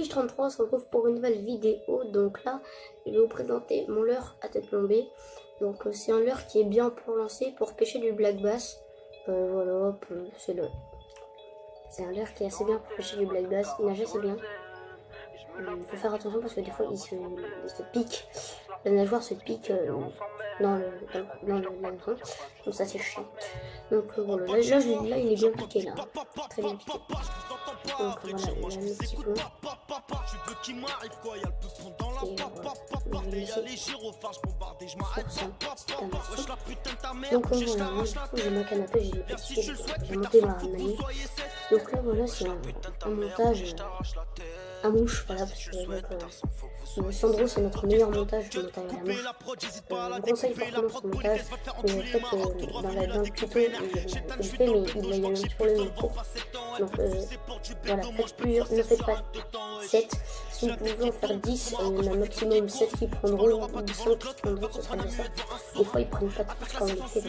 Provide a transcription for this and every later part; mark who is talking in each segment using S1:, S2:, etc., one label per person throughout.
S1: Fiche33, on se retrouve pour une nouvelle vidéo. Donc là, je vais vous présenter mon leurre à tête plombée. Donc c'est un leurre qui est bien pour lancer, pour pêcher du black bass. Voilà, hop, c'est un leurre qui est assez bien pour pêcher du black bass. Il nage assez bien. Il faut faire attention parce que des fois il se pique. La nageoire se pique dans l'hameçon. Donc ça c'est chiant. Donc voilà, là il est bien piqué là. Très bien piqué. Donc voilà, il a un petit plomb. Et voilà, je vais laisser sur ça, petit hameçon. Donc voilà, moi du coup j'ai mon canapé, j'ai dépassé, j'ai monté ma manille. Donc là voilà, c'est un montage à mouche, voilà, parce que Sandro c'est notre meilleur montage de montage à la mouche. Je vous conseille fortement ce montage, mais en fait dans le tuto il le fait, mais il y a un petit problème de cours. Donc voilà, faites plusieurs, ne faites pas 7. Si vous pouvez en faire 10, il y en a maximum 7 qui prendront, ou 5 qui prendront, ce sera déjà ça. Des fois ils prennent pas tous quand on les fait,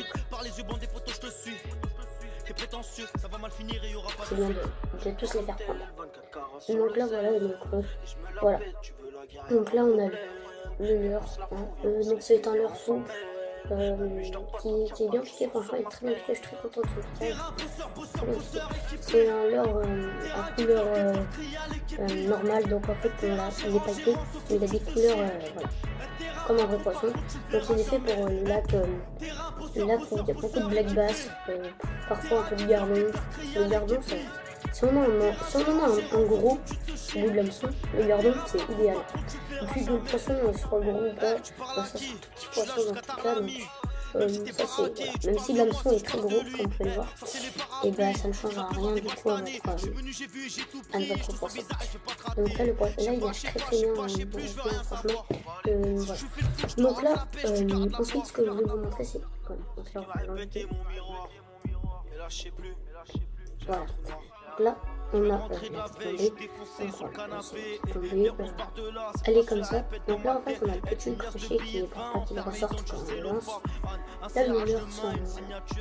S1: donc c'est bien de tous les faire prendre. Donc là voilà, voilà. Donc là on a le leurre, hein. Donc c'est un leurre souple qui est bien piqué, franchement il est très bien piqué, je suis très contente de son piquage. C'est un leurre à couleur normale, donc en fait il est pas piqué, il a des couleurs voilà, comme un vrai poisson. Donc il est fait pour le lac où il y a beaucoup de black bass, parfois un peu de gardon. Le gardon, si on en a un gros au bout de l'hameçon, le gardon c'est idéal. Et puis le poisson, soit gros ou pas, ça c'est un tout petit poisson dans tout cas, donc ça c'est voilà. Même si l'hameçon est très gros, comme vous pouvez le voir, et ben ça ne changera rien du tout à votre poisson. Donc là, là il nage très bien, franchement. Voilà. Donc là, ensuite ce que je vais vous montrer c'est donc là, voilà. Donc là, on a la petite tombée, elle est comme ça. Donc là, en fait, on a le petit crochet qui est pour pas qu'il ressorte quand on lance. Là, le leurre,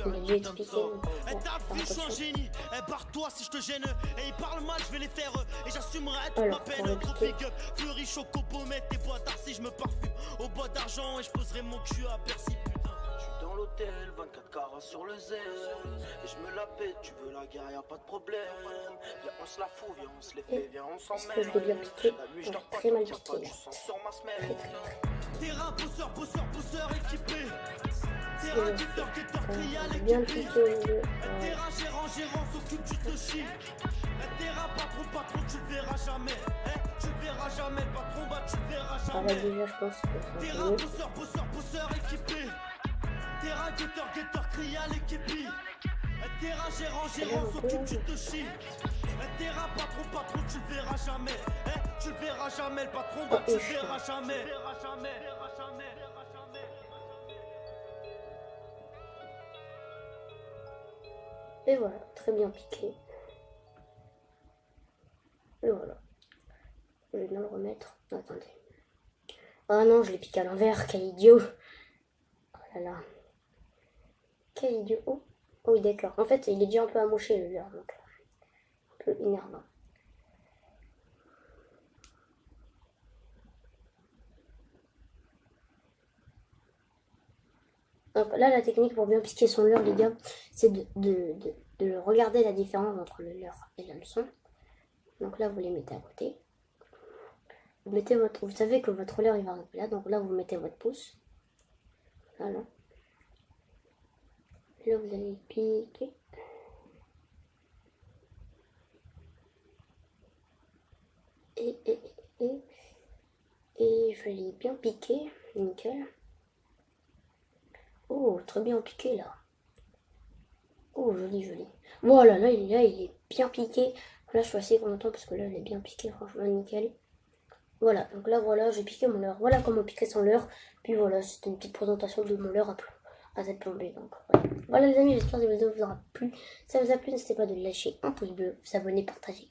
S1: il a déjà été piqué, donc faire attention. Alors, pour le piquer,
S2: l'hôtel, 24 carats sur le Z. Et je me la pète, tu veux la guerre, y'a pas de problème. Viens, on se la fout, viens, on se les fait, viens, on s'en met.
S1: Est-ce que je vais bien piquer? Très mal piqué là.
S2: Terrain, bosseur équipé.
S1: Bien piqué au milieu.
S2: Terrain, gérant, s'occupe, tu te chies. Terrain, patron, tu le verras jamais. Tu le verras jamais, patron, bah tu le verras jamais.
S1: Déjà, je pense que c'est un peu mieux.
S2: Bosseur équipé. Terrain, guetteur, crie à l'équipe. Terrain, gérant, s'occupe, tu te chies. Terrain, patron, tu le verras jamais. Tu le verras jamais, le patron, bah tu le verras jamais.
S1: Et voilà, très bien piqué. Et voilà. Je vais bien le remettre. Attendez. Ah non, je l'ai piqué à l'envers, quel idiot. Oh là là. Quel idiot. Oh oui, d'accord. En fait, il est déjà un peu amouché le leurre, donc un peu énervant. Donc là, la technique pour bien piquer son leurre, les gars, c'est de regarder la différence entre le leurre et l'hameçon. Donc là, vous les mettez à côté. Vous savez que votre leurre il va arriver là, donc là, vous mettez votre pouce. Voilà. Là, vous allez piquer. Et je l'ai bien piqué, nickel. Oh, très bien piqué là. Oh, joli. Voilà, là il est bien piqué. Là, je suis assez content parce que là, il est bien piqué, franchement, nickel. Voilà, donc là, voilà, j'ai piqué mon leurre. Voilà comment piquer son leurre. Puis voilà, c'était une petite présentation de mon leurre à tête plombée. Donc voilà. Voilà les amis, j'espère que cette vidéo vous aura plu. Si ça vous a plu, n'hésitez pas de lâcher un pouce bleu, vous abonner, partager.